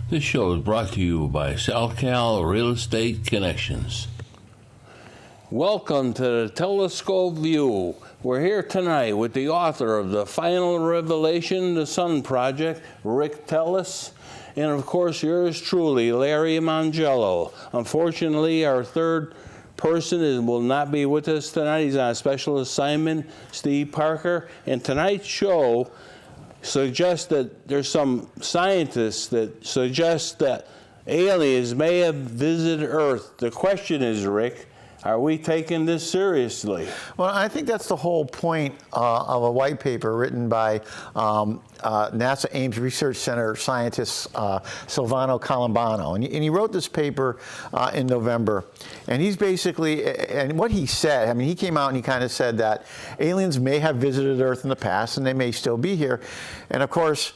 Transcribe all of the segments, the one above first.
This show is brought to you by SalCal Real Estate Connections. Welcome to the Telescope View. We're here tonight with the author of The Final Revelation, The Sun Project, Rick Teles, and of course yours truly, Larry Mangello. Unfortunately, our third person will not be with us tonight. He's on a special assignment, Steve Parker. And tonight's show suggests that there's some scientists that suggest that aliens may have visited Earth. The question is, Rick, are we taking this seriously? Well, I think that's the whole point of a white paper written by NASA Ames Research Center scientist Silvano Colombano. And he wrote this paper in November. And he's basically, and what he said, I mean, he came out and he kind of said that aliens may have visited Earth in the past and they may still be here. And of course,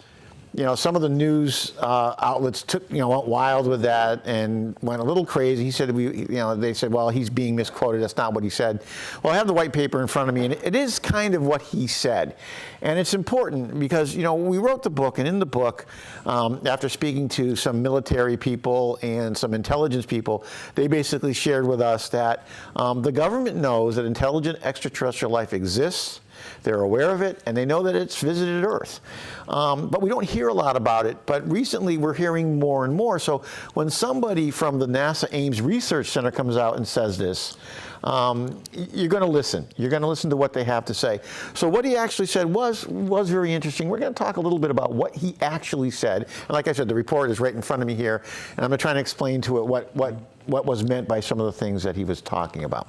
you know, some of the news outlets went wild with that and went a little crazy. He said, they said, well, he's being misquoted. That's not what he said. Well, I have the white paper in front of me, and it is kind of what he said. And it's important because, you know, we wrote the book, and in the book, after speaking to some military people and some intelligence people, they basically shared with us that the government knows that intelligent extraterrestrial life exists. They're aware of it, and they know that it's visited Earth. But we don't hear a lot about it, but recently we're hearing more and more. So when somebody from the NASA Ames Research Center comes out and says this, you're going to listen. You're going to listen to what they have to say. So what he actually said was very interesting. We're going to talk a little bit about what he actually said. And like I said, the report is right in front of me here, and I'm going to try to explain to it what was meant by some of the things that he was talking about.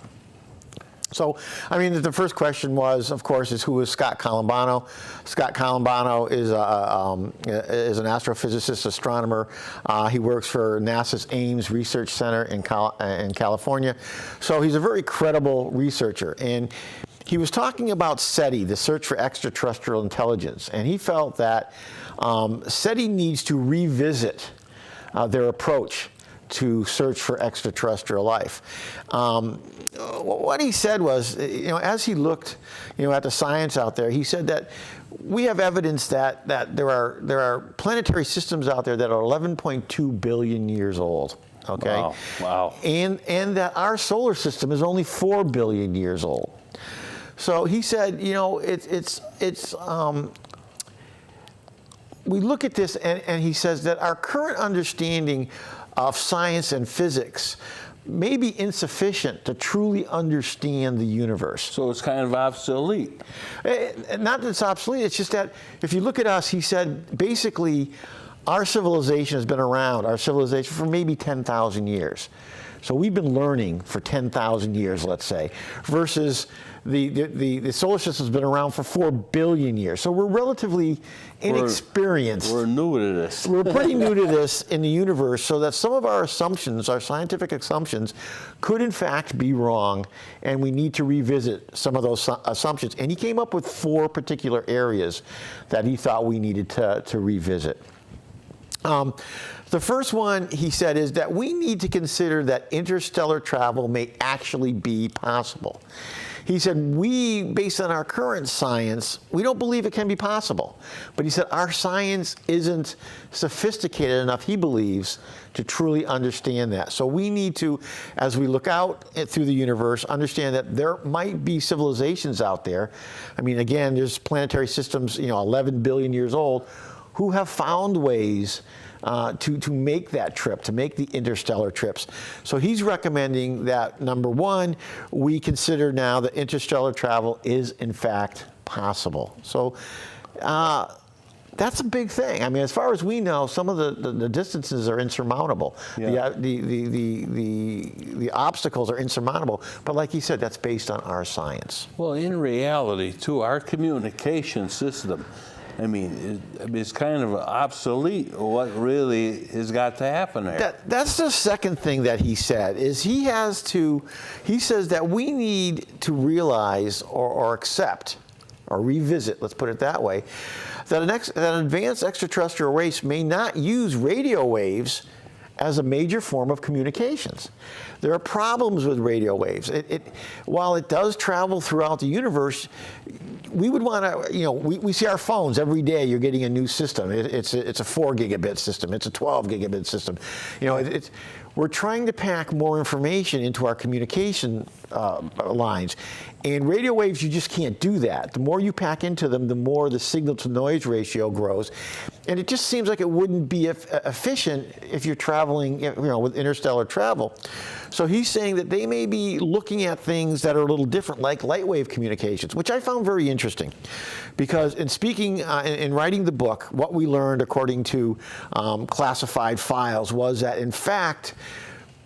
So, I mean, the first question was, of course, is who is Scott Colombano? Scott Colombano is an astrophysicist, astronomer. He works for NASA's Ames Research Center in California. So he's a very credible researcher. And he was talking about SETI, the Search for Extraterrestrial Intelligence. And he felt that SETI needs to revisit their approach to search for extraterrestrial life. What he said was, you know, as he looked, you know, at the science out there, he said that we have evidence that there are planetary systems out there that are 11.2 billion years old. Okay. Wow. Wow. And that our solar system is only 4 billion years old. So he said, you know, we look at this, and he says that our current understanding of science and physics may be insufficient to truly understand the universe. So it's kind of obsolete. Not that it's obsolete, it's just that if you look at us, he said, basically, our civilization has been around, our civilization, for maybe 10,000 years. So we've been learning for 10,000 years, let's say, versus the solar system's been around for 4 billion years. So we're relatively inexperienced. We're new to this. We're pretty new to this in the universe, so that some of our assumptions, our scientific assumptions, could in fact be wrong, and we need to revisit some of those assumptions. And he came up with 4 particular areas that he thought we needed to revisit. The first one, he said, is that we need to consider that interstellar travel may actually be possible. He said, based on our current science, we don't believe it can be possible. But he said, our science isn't sophisticated enough, he believes, to truly understand that. So we need to, as we look out through the universe, understand that there might be civilizations out there. I mean, again, there's planetary systems, you know, 11 billion years old, who have found ways to make that trip, to make the interstellar trips. So he's recommending that, number one, we consider now that interstellar travel is in fact possible. So that's a big thing. I mean, as far as we know, some of the distances are insurmountable. Yeah. The obstacles are insurmountable. But like he said, that's based on our science. Well, in reality, too, our communication system, I mean, it's kind of obsolete. What really has got to happen there? That's the second thing that he said, is he says that we need to realize or accept or revisit, let's put it that way, that an advanced extraterrestrial race may not use radio waves as a major form of communications. There are problems with radio waves. While it does travel throughout the universe, we would want to, you know, we see our phones every day. You're getting a new system. It's a 4 gigabit system. It's a 12 gigabit system. You know, we're trying to pack more information into our communication lines. And radio waves, you just can't do that. The more you pack into them, the more the signal to noise ratio grows. And it just seems like it wouldn't be efficient if you're traveling, you know, with interstellar travel. So he's saying that they may be looking at things that are a little different, like light wave communications, which I found very interesting. Because in speaking, in writing the book, what we learned according to classified files was that, in fact,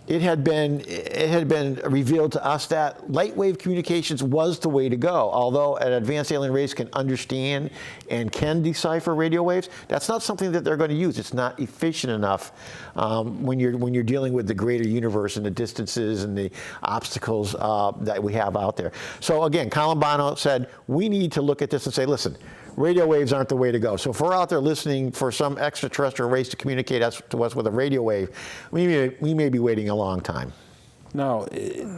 it had been revealed to us that light wave communications was the way to go. Although an advanced alien race can understand and can decipher radio waves, that's not something that they're going to use. It's not efficient enough when you're dealing with the greater universe and the distances and the obstacles that we have out there. So again, Colombano said we need to look at this and say, listen, radio waves aren't the way to go. So if we're out there listening for some extraterrestrial race to communicate to us with a radio wave, we may be waiting a long time. Now,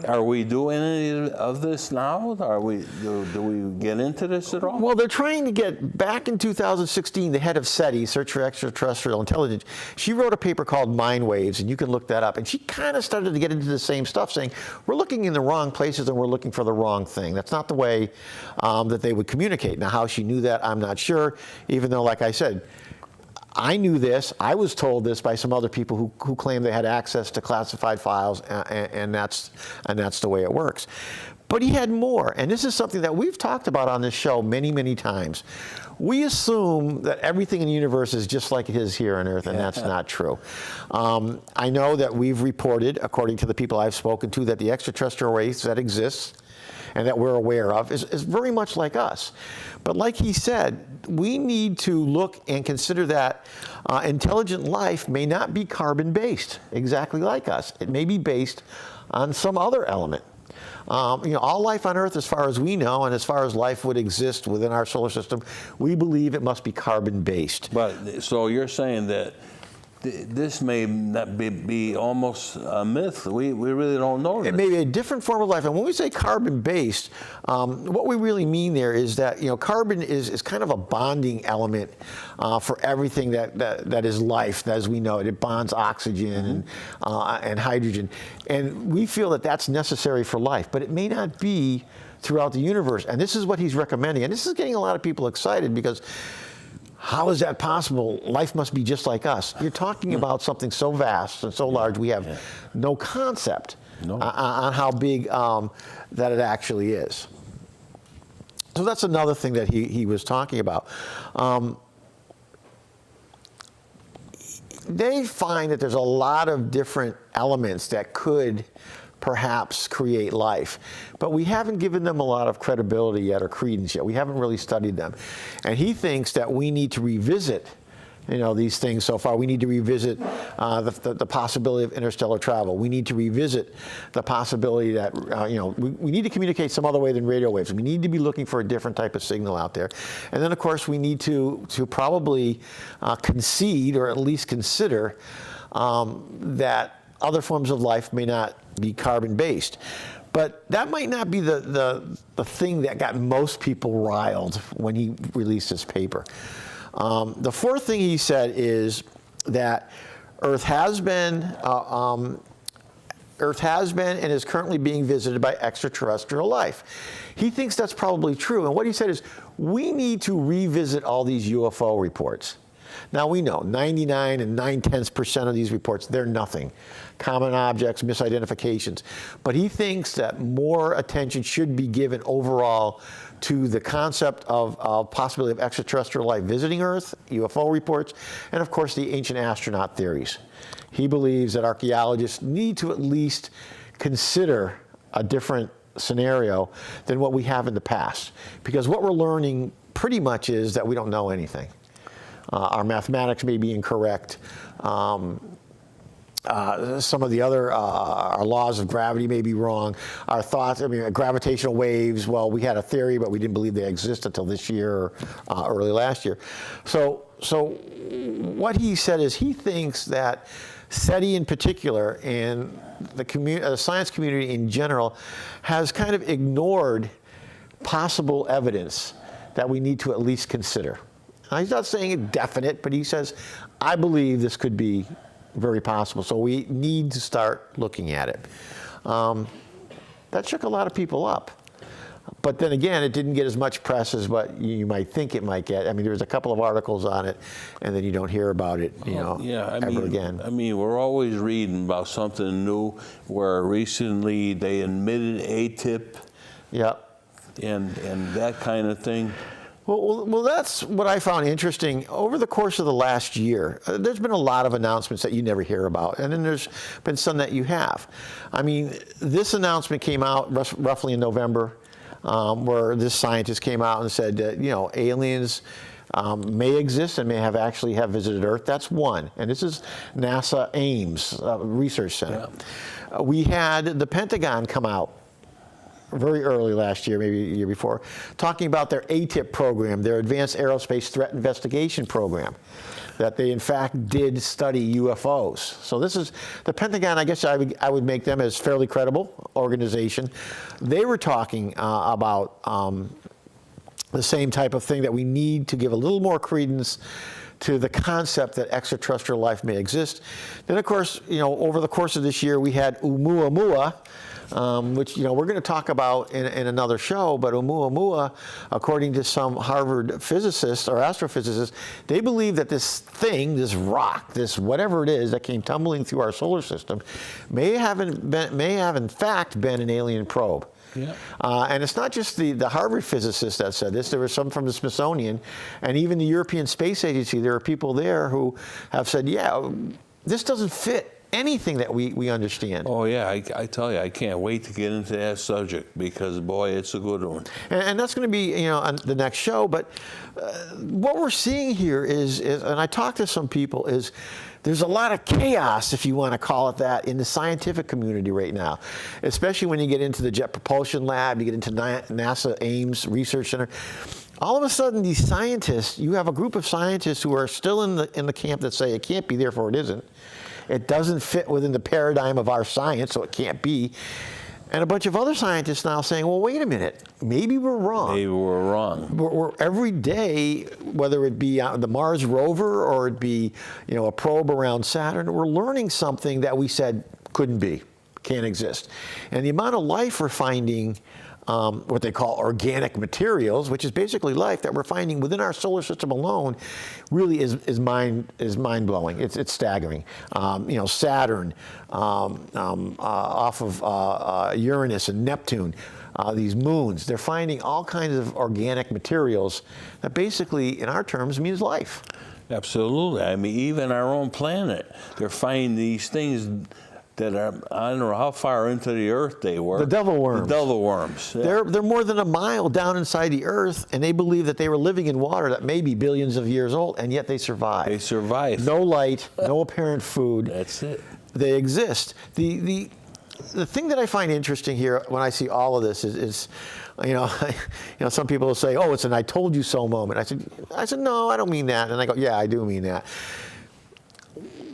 are we doing any of this now? Do we get into this at all? Well, they're trying to get, back in 2016, the head of SETI, Search for Extraterrestrial Intelligence, she wrote a paper called Mind Waves, and you can look that up. And she kind of started to get into the same stuff, saying, we're looking in the wrong places and we're looking for the wrong thing. That's not the way that they would communicate. Now, how she knew that, I'm not sure, even though, like I said, I knew this. I was told this by some other people who claim they had access to classified files, and that's the way it works. But he had more, and this is something that we've talked about on this show many, many times. We assume that everything in the universe is just like it is here on Earth, and that's not true. I know that we've reported, according to the people I've spoken to, that the extraterrestrial race that exists and that we're aware of is very much like us. But like he said, we need to look and consider that intelligent life may not be carbon-based, exactly like us. It may be based on some other element. You know, all life on Earth, as far as we know, and as far as life would exist within our solar system, we believe it must be carbon-based. But so you're saying that this may not be almost a myth. We really don't know. It may be a different form of life. And when we say carbon-based, what we really mean there is that, you know, carbon is kind of a bonding element for everything that is life, as we know it. It bonds oxygen and hydrogen. And we feel that that's necessary for life, but it may not be throughout the universe. And this is what he's recommending. And this is getting a lot of people excited because how is that possible? Life must be just like us. You're talking about something so vast and so large, we have no concept on how big that it actually is. So that's another thing that he was talking about. They find that there's a lot of different elements that could perhaps create life, but we haven't given them a lot of credibility yet or credence yet. We haven't really studied them. And he thinks that we need to revisit, you know, these things so far. We need to revisit the possibility of interstellar travel. We need to revisit the possibility that, you know, we need to communicate some other way than radio waves. We need to be looking for a different type of signal out there. And then, of course, we need to probably concede, or at least consider, that other forms of life may not be carbon-based. But that might not be the thing that got most people riled when he released this paper. The fourth thing he said is that Earth has been and is currently being visited by extraterrestrial life. He thinks that's probably true. And what he said is, we need to revisit all these UFO reports. Now we know 99 and 9/10% of these reports, they're nothing. Common objects, misidentifications. But he thinks that more attention should be given overall to the concept of possibility of extraterrestrial life visiting Earth, UFO reports, and of course the ancient astronaut theories. He believes that archaeologists need to at least consider a different scenario than what we have in the past. Because what we're learning pretty much is that we don't know anything. Our mathematics may be incorrect. Some of the other, our laws of gravity may be wrong. Our thoughts, I mean, gravitational waves, well, we had a theory, but we didn't believe they existed until this year or early last year. So what he said is he thinks that SETI in particular and the science community in general has kind of ignored possible evidence that we need to at least consider. Now, he's not saying it definite, but he says, I believe this could be very possible. So we need to start looking at it. That shook a lot of people up. But then again, it didn't get as much press as what you might think it might get. I mean, there was a couple of articles on it, and then you don't hear about it, ever again. I mean, we're always reading about something new, where recently they admitted ATIP. Yeah. And that kind of thing. Well, that's what I found interesting. Over the course of the last year, there's been a lot of announcements that you never hear about, and then there's been some that you have. I mean, this announcement came out roughly in November, where this scientist came out and said that, aliens may exist and may actually have visited Earth. That's one. And this is NASA Ames Research Center. Yeah. We had the Pentagon come out very early last year, maybe a year before, talking about their ATIP program, their Advanced Aerospace Threat Investigation Program, that they in fact did study UFOs. So this is, the Pentagon, I guess I would make them as fairly credible organization. They were talking about the same type of thing, that we need to give a little more credence to the concept that extraterrestrial life may exist. Then of course, over the course of this year, we had Oumuamua, which we're going to talk about in another show, but Oumuamua, according to some Harvard physicists or astrophysicists, they believe that this thing, this rock, this whatever it is that came tumbling through our solar system, may have in fact been an alien probe. Yeah. And it's not just the Harvard physicists that said this. There were some from the Smithsonian, and even the European Space Agency. There are people there who have said, yeah, this doesn't fit anything that we understand. Oh yeah, I tell you, I can't wait to get into that subject, because boy, it's a good one. And that's going to be on the next show. But what we're seeing here is, and I talked to some people, is there's a lot of chaos, if you want to call it that, in the scientific community right now, especially when you get into the Jet Propulsion Lab, you get into NASA Ames Research Center. All of a sudden, these scientists, you have a group of scientists who are still in the camp that say it can't be, therefore it isn't. It doesn't fit within the paradigm of our science, so it can't be. And a bunch of other scientists now saying, well, wait a minute, maybe we're wrong. Maybe we're wrong. We're every day, whether it be the Mars rover or it be a probe around Saturn, we're learning something that we said couldn't be, can't exist. And the amount of life we're finding, what they call organic materials, which is basically life that we're finding within our solar system alone, really is mind-blowing. It's staggering. Saturn, off of Uranus and Neptune, these moons, they're finding all kinds of organic materials that basically, in our terms, means life. Absolutely. I mean, even our own planet, they're finding these things that are, I don't know how far into the Earth they were. The devil worms. The devil worms. Yeah. They're more than a mile down inside the Earth, and they believe that they were living in water that may be billions of years old, and yet they survived. They survived. No light, no apparent food. That's it. They exist. The thing that I find interesting here when I see all of this is some people will say, oh, it's an I told you so moment. I said, no, I don't mean that. And I go, yeah, I do mean that.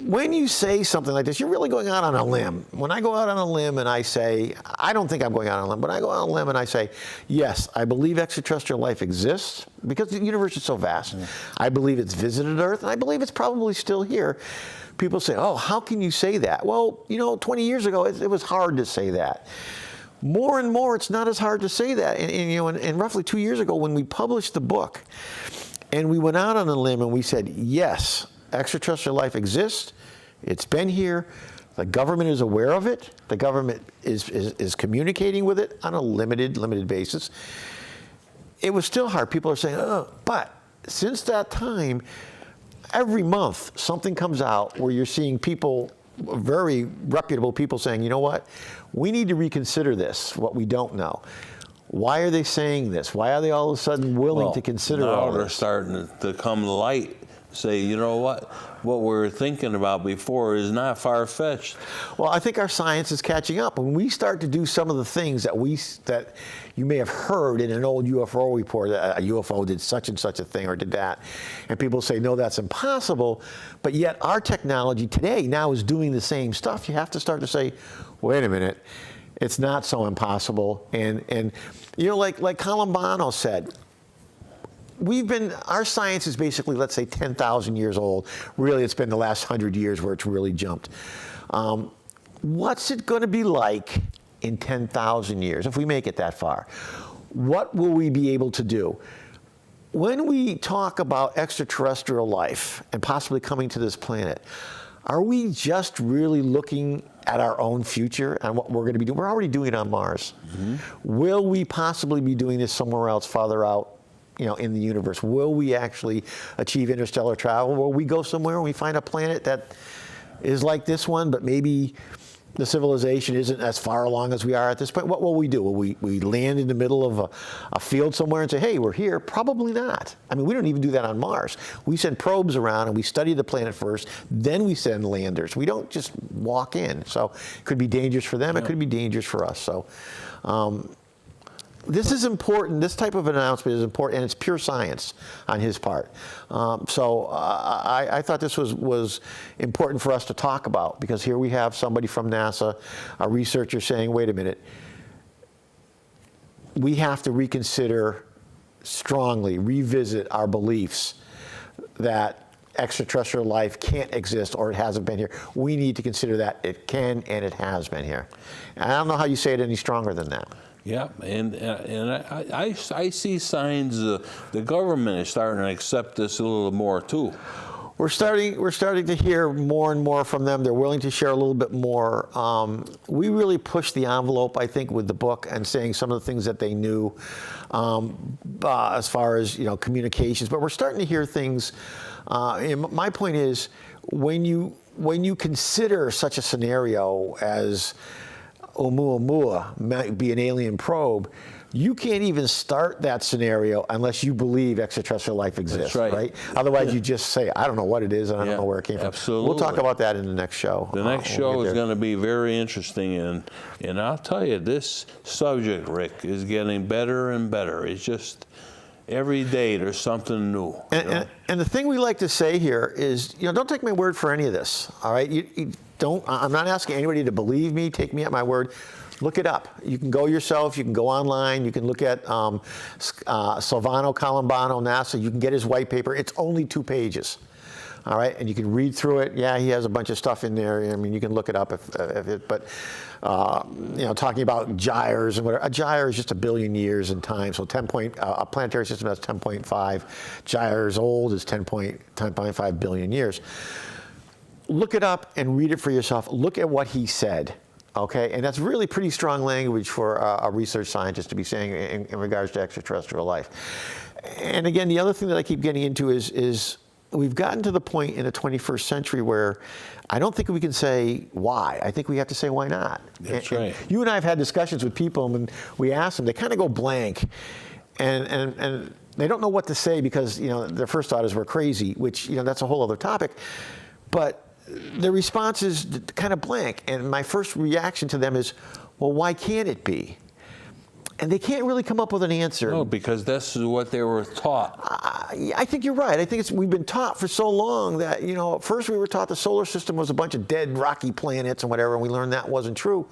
When you say something like this, you're really going out on a limb. When I go out on a limb and I say, I don't think I'm going out on a limb, but I go out on a limb and I say, yes, I believe extraterrestrial life exists, because the universe is so vast. I believe it's visited Earth, and I believe it's probably still here. People say, oh, how can you say that? Well, 20 years ago, it was hard to say that. More and more, it's not as hard to say that. And roughly 2 years ago, when we published the book, and we went out on a limb and we said, yes, extraterrestrial life exists. It's been here. The government is aware of it. The government is communicating with it on a limited basis. It was still hard. People are saying, oh, but since that time, every month something comes out where you're seeing people, very reputable people, saying, you know what, we need to reconsider this, what we don't know. Why are they saying this? Why are they all of a sudden willing to consider all this? Now they're starting to come to light. Say, you know what we were thinking about before is not far-fetched. Well, I think our science is catching up. When we start to do some of the things that you may have heard in an old UFO report, that a UFO did such and such a thing or did that, and people say, no, that's impossible, but yet our technology today now is doing the same stuff. You have to start to say, wait a minute, it's not so impossible. And like Columbano said, our science is basically, let's say, 10,000 years old. Really, it's been the last 100 years where it's really jumped. What's it going to be like in 10,000 years, if we make it that far? What will we be able to do? When we talk about extraterrestrial life and possibly coming to this planet, are we just really looking at our own future and what we're going to be doing? We're already doing it on Mars. Mm-hmm. Will we possibly be doing this somewhere else, farther out, in the universe? Will we actually achieve interstellar travel? Will we go somewhere and we find a planet that is like this one, but maybe the civilization isn't as far along as we are at this point? What will we do? Will we land in the middle of a field somewhere and say, hey, we're here? Probably not. I mean, we don't even do that on Mars. We send probes around and we study the planet first, then we send landers. We don't just walk in. So it could be dangerous for them, it could be dangerous for us. So this is important. This type of announcement is important, and it's pure science on his part. I thought this was important for us to talk about, because here we have somebody from NASA, a researcher, saying, wait a minute, we have to reconsider strongly, revisit our beliefs that extraterrestrial life can't exist or it hasn't been here. We need to consider that it can and it has been here. And I don't know how you say it any stronger than that. Yeah, and I see signs the government is starting to accept this a little more too. We're starting to hear more and more from them. They're willing to share a little bit more. We really pushed the envelope, I think, with the book and saying some of the things that they knew as far as communications. But we're starting to hear things. And my point is, when you consider such a scenario as Oumuamua might be an alien probe, you can't even start that scenario unless you believe extraterrestrial life exists. That's right. Otherwise, you just say, I don't know what it is, and I don't know where it came from. Absolutely. We'll talk about that in the next show. The next show is going to be very interesting, and I'll tell you, this subject, Rick, is getting better and better. It's just every day there's something new. And the thing we like to say here is, don't take my word for any of this. All right, I'm not asking anybody to believe me. Take me at my word. Look it up. You can go yourself. You can go online. You can look at Silvano Colombano, NASA. You can get his white paper. It's only 2 pages. All right, and you can read through it. Yeah, he has a bunch of stuff in there. I mean, you can look it up but talking about gyres and whatever. A gyre is just 1 billion years in time. So a planetary system that's 10.5 gyres old is 10.5 billion years. Look it up and read it for yourself. Look at what he said. Okay, and that's really pretty strong language for a research scientist to be saying in regards to extraterrestrial life. And again, the other thing that I keep getting into is we've gotten to the point in the 21st century where I don't think we can say why. I think we have to say why not. That's right. You and I have had discussions with people, and we ask them, they kind of go blank, and they don't know what to say because their first thought is we're crazy, which that's a whole other topic. But the response is kind of blank, and my first reaction to them is, well, why can't it be? And they can't really come up with an answer. No, because that's what they were taught. I think you're right. I think we've been taught for so long that, first we were taught the solar system was a bunch of dead rocky planets and whatever, and we learned that wasn't true.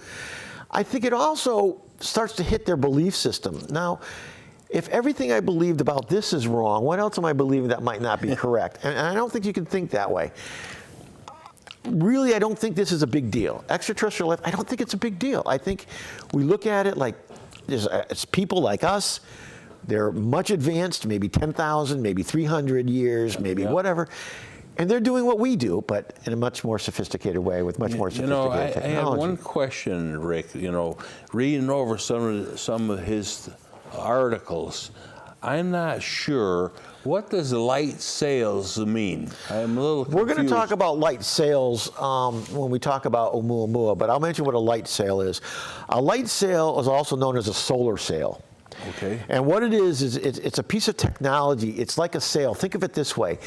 I think it also starts to hit their belief system. Now, if everything I believed about this is wrong, what else am I believing that might not be correct? And I don't think you can think that way. Really, I don't think this is a big deal. Extraterrestrial life, I don't think it's a big deal. I think we look at it like it's people like us. They're much advanced, maybe 10,000, maybe 300 years, maybe whatever. And they're doing what we do, but in a much more sophisticated way with much more sophisticated technology. I have one question, Rick. Reading over some of his articles, I'm not sure. What does light sails mean? I'm a little confused. We're going to talk about light sails when we talk about Oumuamua, but I'll mention what a light sail is. A light sail is also known as a solar sail. Okay. And what it is it's a piece of technology. It's like a sail. Think of it this way.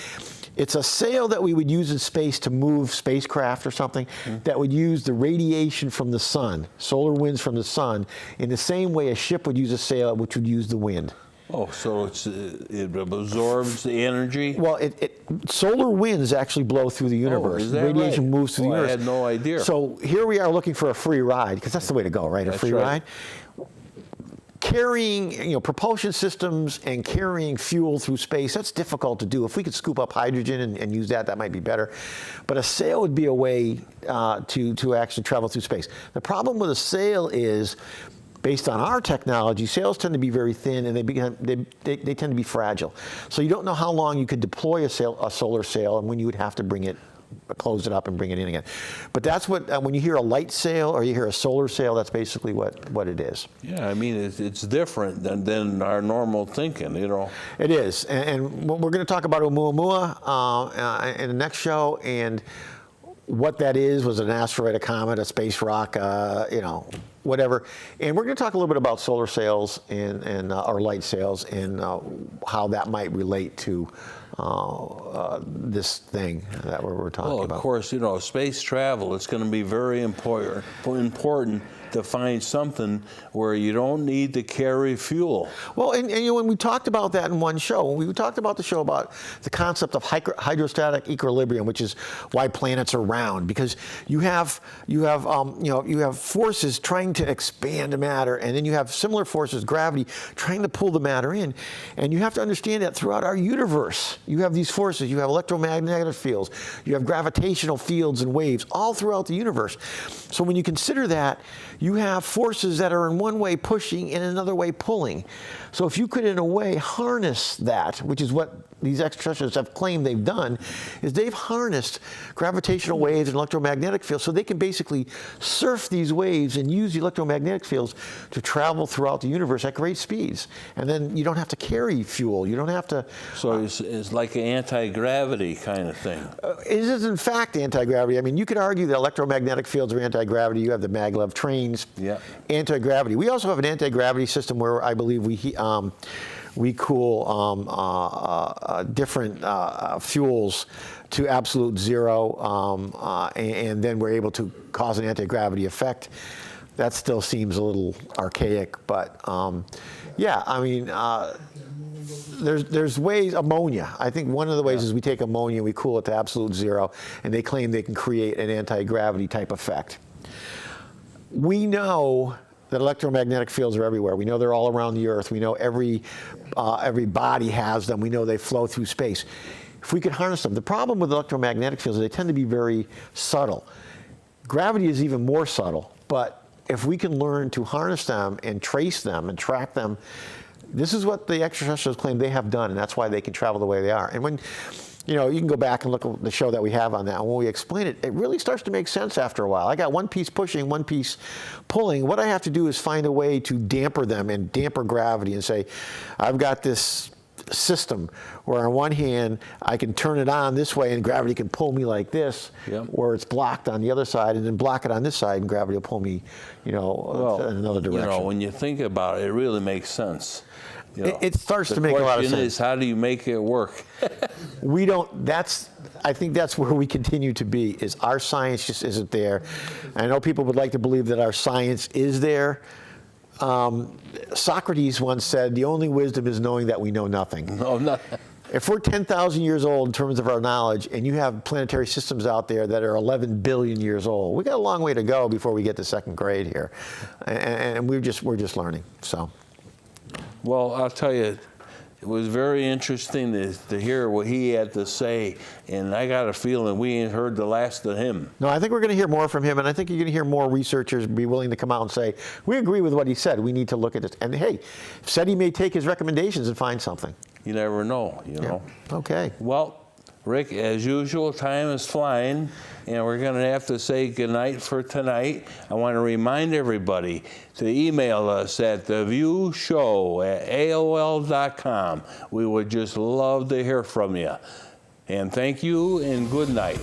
It's a sail that we would use in space to move spacecraft or something that would use the radiation from the sun, solar winds from the sun, in the same way a ship would use a sail, which would use the wind. Oh, so it absorbs the energy? Well, solar winds actually blow through the universe. Oh, is that radiation right? moves through the universe. I had no idea. So here we are looking for a free ride, because that's the way to go, right? A free ride. carrying, propulsion systems and carrying fuel through space, that's difficult to do. If we could scoop up hydrogen and use that might be better. But a sail would be a way to actually travel through space. The problem with a sail is, based on our technology, sails tend to be very thin, and they tend to be fragile. So you don't know how long you could deploy a solar sail and when you would have to bring it, close it up and bring it in again. But that's what, when you hear a light sail or you hear a solar sail, that's basically what it is. Yeah, I mean, it's different than our normal thinking, It is, and we're going to talk about Oumuamua in the next show, and what that is. Was it an asteroid, a comet, a space rock, whatever. And we're going to talk a little bit about solar sails and or light sails and how that might relate to this thing that we're talking about. Well, of course, space travel is going to be very important to find something where you don't need to carry fuel. Well, and when we talked about that in one show, when we talked about the show about the concept of hydrostatic equilibrium, which is why planets are round, because you have forces trying to expand matter, and then you have similar forces, gravity, trying to pull the matter in. And you have to understand that throughout our universe, you have these forces. You have electromagnetic fields, you have gravitational fields and waves all throughout the universe. So when you consider that, you have forces that are in one way pushing and another way pulling. So if you could, in a way, harness that, which is what these extraterrestrials have claimed they've done, is they've harnessed gravitational waves and electromagnetic fields, so they can basically surf these waves and use the electromagnetic fields to travel throughout the universe at great speeds. And then you don't have to carry fuel. You don't have to... So it's like an anti-gravity kind of thing. It is, in fact, anti-gravity. I mean, you could argue that electromagnetic fields are anti-gravity. You have the maglev trains, anti-gravity. We also have an anti-gravity system where I believe we cool different fuels to absolute zero, and then we're able to cause an anti-gravity effect. That still seems a little archaic, but yeah, I mean, there's ways. Ammonia. I think one of the ways is we take ammonia and we cool it to absolute zero, and they claim they can create an anti-gravity type effect. We know that electromagnetic fields are everywhere. We know they're all around the Earth. We know every body has them. We know they flow through space. If we could harness them. The problem with electromagnetic fields is they tend to be very subtle. Gravity is even more subtle, but if we can learn to harness them and trace them and track them, this is what the extraterrestrials claim they have done, and that's why they can travel the way they are. And when you can go back and look at the show that we have on that. And when we explain it, it really starts to make sense after a while. I got one piece pushing, one piece pulling. What I have to do is find a way to damper them and damper gravity and say, I've got this system where on one hand I can turn it on this way and gravity can pull me like this, or it's blocked on the other side, and then block it on this side and gravity will pull me, in another direction. When you think about it, it really makes sense. It starts to make a lot of sense. The question is, how do you make it work? I think that's where we continue to be, is our science just isn't there. I know people would like to believe that our science is there. Socrates once said, the only wisdom is knowing that we know nothing. No, not. If we're 10,000 years old in terms of our knowledge, and you have planetary systems out there that are 11 billion years old, we got a long way to go before we get to second grade here. And we're just learning, so. Well, I'll tell you, it was very interesting to hear what he had to say, and I got a feeling we ain't heard the last of him. No, I think we're going to hear more from him, and I think you're going to hear more researchers be willing to come out and say, we agree with what he said. We need to look at it. And hey, said he may take his recommendations and find something. You never know, know. Okay. Well, Rick, as usual, time is flying, and we're going to have to say goodnight for tonight. I want to remind everybody to email us at theviewshow@aol.com. We would just love to hear from you. And thank you, and good night.